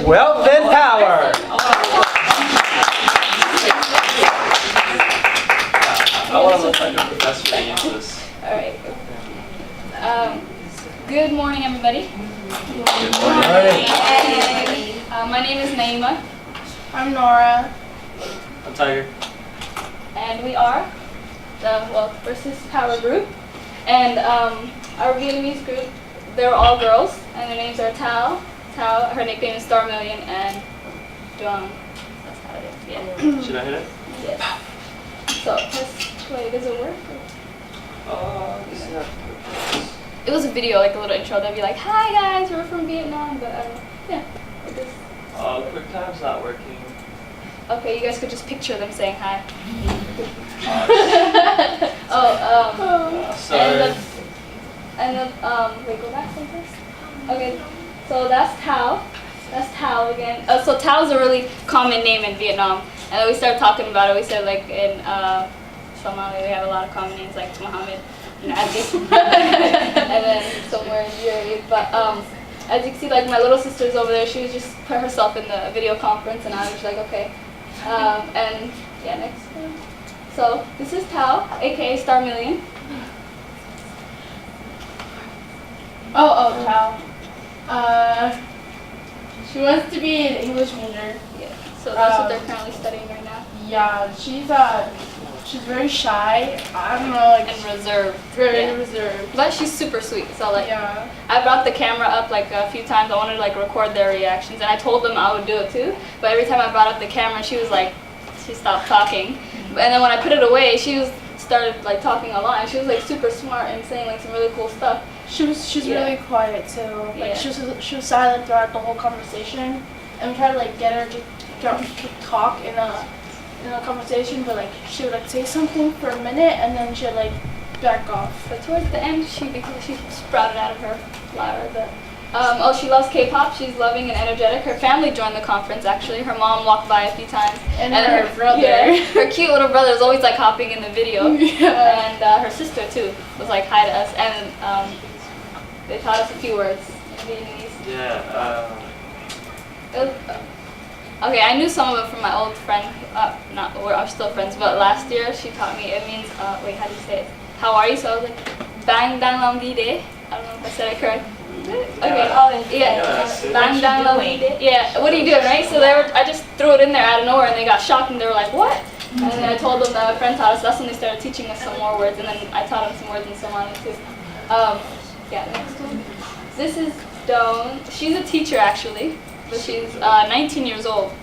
Wealth and power. I want to look like a professor and use this. All right. Good morning, everybody. Good morning. My name is Naima, I'm Nora. I'm Tiger. and we are the Wealth versus Power group. And our Vietnamese group, they're all girls, and their names are Tao. Tao, her nickname is Star Million, and Duong. That's how it is. Yeah. Should I hit it? Yes. So, wait, does it work? This is not. It was a video, like a little intro. They'd be like, "Hi guys, we're from Vietnam," but yeah, it is. QuickTime's not working. Okay, you guys could just picture them saying hi. Sorry. Wait, go back one first. Okay, so that's Tao. That's Tao again. So Tao is a really common name in Vietnam, and then we started talking about it. We said like in Somali we have a lot of common names like Muhammad, Nazi, and then somewhere in Europe. But as you can see, like my little sister's over there. She was just put herself in the video conference, and I was just like, okay. And yeah, next one. So this is Tao, aka Star Million. Tao. She wants to be an English major. Yeah. So that's what they're currently studying right now. Yeah, she's very shy. I don't know, like And reserved. very yeah. reserved. But she's super sweet. So like, Yeah. I brought the camera up like a few times. I wanted to like record their reactions, and I told them I would do it too. But every time I brought up the camera, she was like, she stopped talking. And then when I put it away, she started like talking a lot, and she was like super smart and saying like some really cool stuff. She's Yeah. really quiet too. Like Yeah. she was silent throughout the whole conversation, and we tried to like get her to talk in a conversation, but like she would like say something for a minute and then she'd like back off. But towards the end, she sprouted out of her flower. She loves K-pop. She's loving and energetic. Her family joined the conference actually. Her mom walked by a few times. And her brother. Yeah, her cute little brother was always like hopping in the video. Yeah. And her sister too was like hi to us, and they taught us a few words in Vietnamese. Yeah. It was, okay, I knew some of it from my old friend. We're still friends, but last year she taught me. It means wait, how do you say it? How are you? So I was like, bang dang lam di de. I don't know if I said it correct. Okay. Bang dang lam di de. Yeah. What are you doing, right? So I just threw it in there out of nowhere, and they got shocked, and they were like, what? And then I told them that my friend taught us. That's when they started teaching us some more words, and then I taught them some words in Somali too. Yeah. Next one. This is Dawn. She's a teacher actually, but she's 19 years old,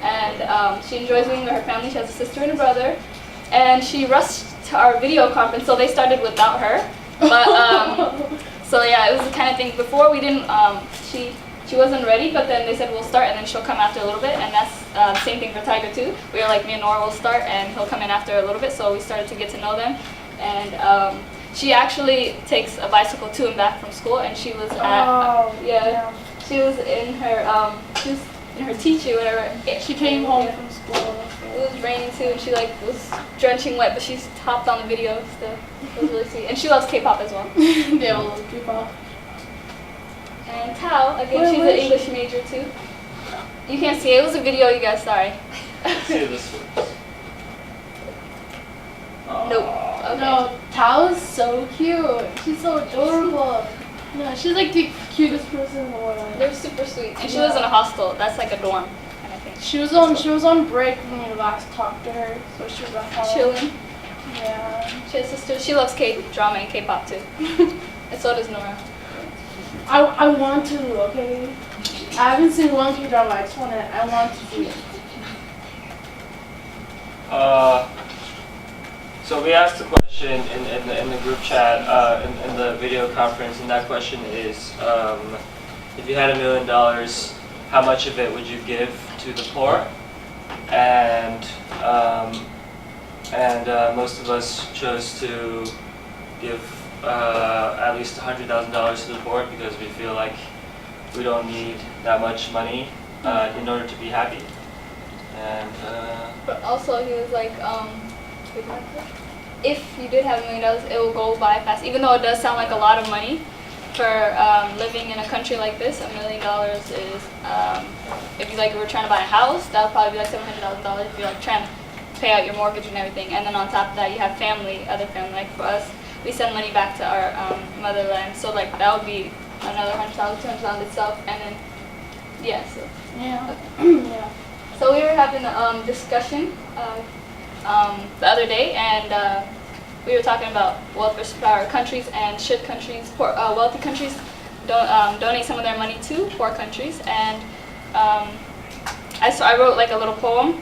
and she enjoys being with her family. She has a sister and a brother, and she rushed to our video conference, so they started without her. But so yeah, it was the kind of thing. Before we didn't, she wasn't ready, but then they said we'll start, and then she'll come after a little bit, and that's the same thing for Tiger too. We were like, me and Nora will start, and he'll come in after a little bit. So we started to get to know them, and she actually takes a bicycle to and back from school, and she was at she was in her teaching, whatever. She came home from school. It was raining too, and she like was drenching wet, but she hopped on the video still. It was really sweet, and she loves K-pop as well. They all love K-pop. And Tao, again, she's an English major too. You can't see it. It was a video, you guys. Sorry. See this one. Nope. Okay. No, Tao is so cute. She's so adorable. No, she's like the cutest person in the world. They're super sweet, and she lives in a hostel. That's like a dorm kind of thing. She was on break when we last talked to her, so she was at home. Chilling. Yeah. She has sisters. She loves K-drama and K-pop too, and so does Nora. I want to, okay? I haven't seen one K-drama, I want to see it. So we asked a question in the group chat in the video conference, and that question is, if you had $1 million, how much of it would you give to the poor? And most of us chose to give at least $100,000 to the poor because we feel like we don't need that much money in order to be happy. And But also he was like, if you did have $1 million, it will go by fast. Even though it does sound like a lot of money, for living in a country like this, $1 million is, if you were trying to buy a house, that would probably be like $700,000 if you're trying to pay out your mortgage and everything. And then on top of that, you have family, other family. Like for us, we send money back to our motherland, so that would be another $100,000, $200,000 itself. And then yeah, so Yeah. okay. Yeah. So we were having a discussion the other day, and we were talking about wealth versus power countries, and should countries, wealthy countries, donate some of their money to poor countries. And I wrote a little poem.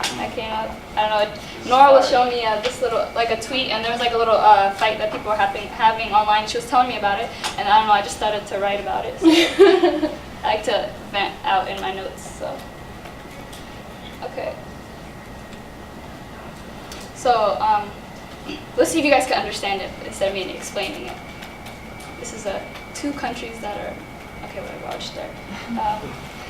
I came up, I don't know, Nora was showing me this little, a tweet, and there was a little fight that people were having online. She was telling me about it, and I don't know, I just started to write about it. So I like to vent out in my notes, so. Okay. So, let's see if you guys can understand it instead of me explaining it. This is two countries that are, okay, whatever, I'll just start.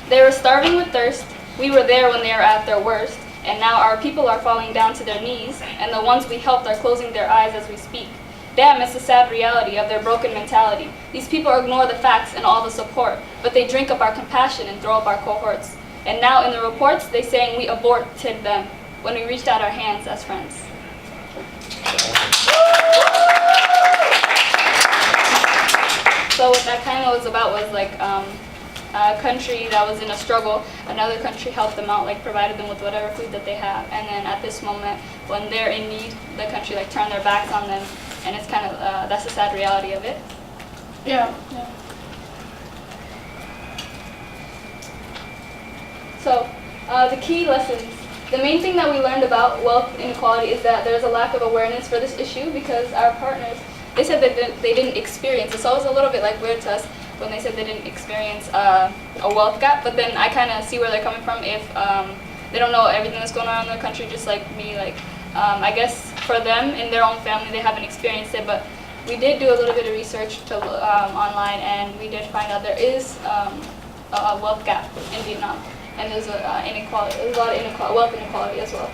They were starving with thirst. We were there when they were at their worst. And now our people are falling down to their knees, and the ones we helped are closing their eyes as we speak. Damn, it's the sad reality of their broken mentality. These people ignore the facts and all the support, but they drink up our compassion and throw up our cohorts. And now in the reports, they saying we aborted them when we reached out our hands as friends. So what that kind of was about was a country that was in a struggle, another country helped them out, provided them with whatever food that they have. And then at this moment, when they're in need, the country turned their backs on them. And it's kind of, that's the sad reality of it. Yeah. Yeah. So, the key lessons. The main thing that we learned about wealth inequality is that there's a lack of awareness for this issue because our partners, they said that they didn't experience it. So it was a little bit weird to us when they said they didn't experience a wealth gap. But then I kind of see where they're coming from if they don't know everything that's going on in their country, just like me. I guess for them, in their own family, they haven't experienced it. But we did do a little bit of research online, and we did find out there is a wealth gap in Vietnam. And there's inequality. There's a lot of wealth inequality as well.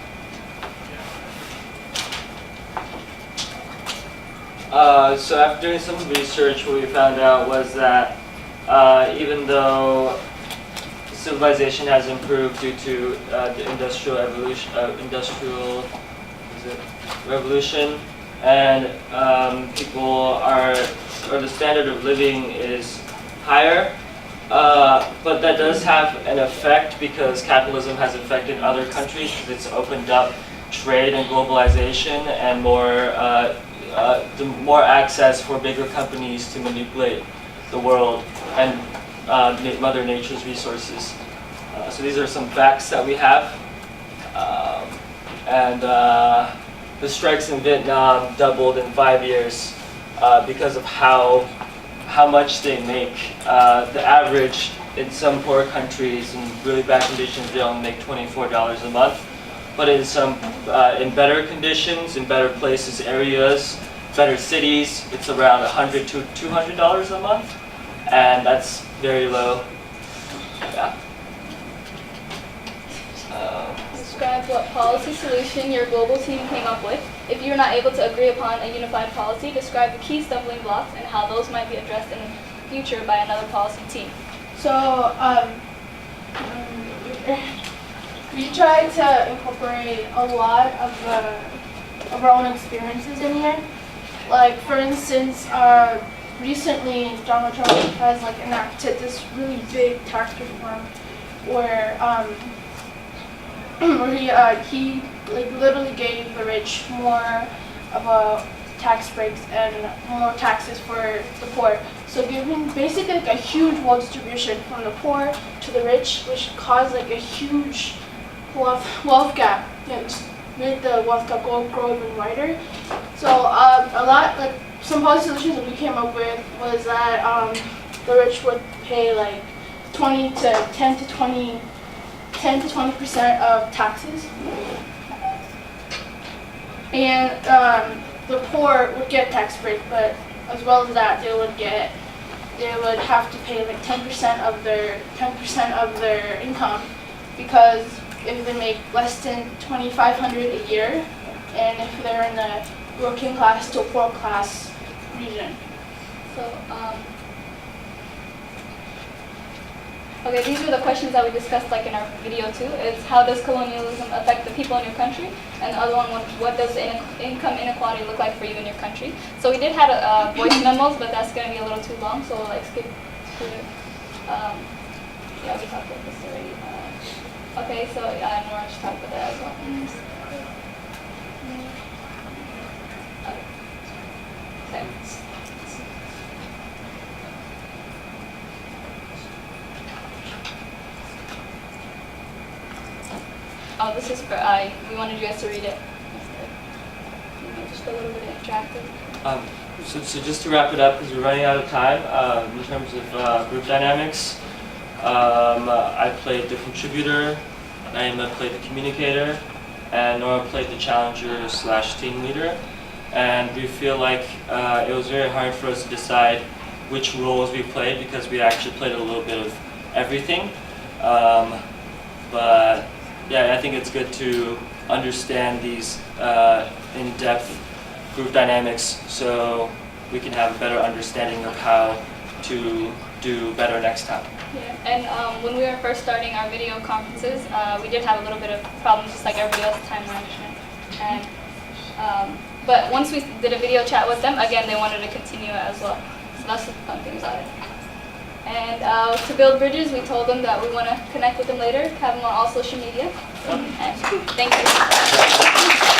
So after doing some research, what we found out was that even though civilization has improved due to the industrial revolution, and the standard of living is higher. But that does have an effect because capitalism has affected other countries because it's opened up trade and globalization and more access for bigger companies to manipulate the world and Mother Nature's resources. So these are some facts that we have. The strikes in Vietnam doubled in 5 years because of how much they make. The average in some poor countries in really bad conditions, they only make $24 a month. But in some in better conditions, in better places, areas, better cities, it's around $100 to $200 a month, and that's very low. Yeah. Describe what policy solution your global team came up with. If you're not able to agree upon a unified policy, describe the key stumbling blocks and how those might be addressed in the future by another policy team. So, we try to incorporate a lot of our own experiences in here. Like, for instance, recently Donald Trump has enacted this really big tax reform where he literally gave the rich more of a tax breaks and more taxes for the poor. So giving basically a huge wealth distribution from the poor to the rich, which caused a huge wealth gap. Just made the wealth gap grow even wider. So some policy solutions that we came up with was that the rich would pay 10 to 20% of taxes, and the poor would get tax break, but as well as that, they would have to pay 10% of their income, because if they make less than $2,500 a year, and if they're in the working class to poor class region. So Okay, these were the questions that we discussed like in our video too. It's how does colonialism affect the people in your country? And the other one, what does income inequality look like for you in your country? So we did have voice memos, but that's going to be a little too long, so we'll like skip to yeah, we talked about this already. Okay, so Nora just talked about that as well. Okay. Oh, this is for, we wanted you guys to read it. Just a little bit interactive. So just to wrap it up, because we're running out of time, in terms of group dynamics, I played the contributor, Naima played the communicator, and Nora played the challenger / team leader. And we feel like it was very hard for us to decide which roles we played because we actually played a little bit of everything. But yeah, I think it's good to understand these in-depth group dynamics so we can have a better understanding of how to do better next time. Yeah, and when we were first starting our video conferences, we did have a little bit of problems just like everybody else, time management. And, but once we did a video chat with them, again, they wanted to continue it as well. So that's the fun thing about it. And to build bridges, we told them that we want to connect with them later, have them on all social media. And thank you.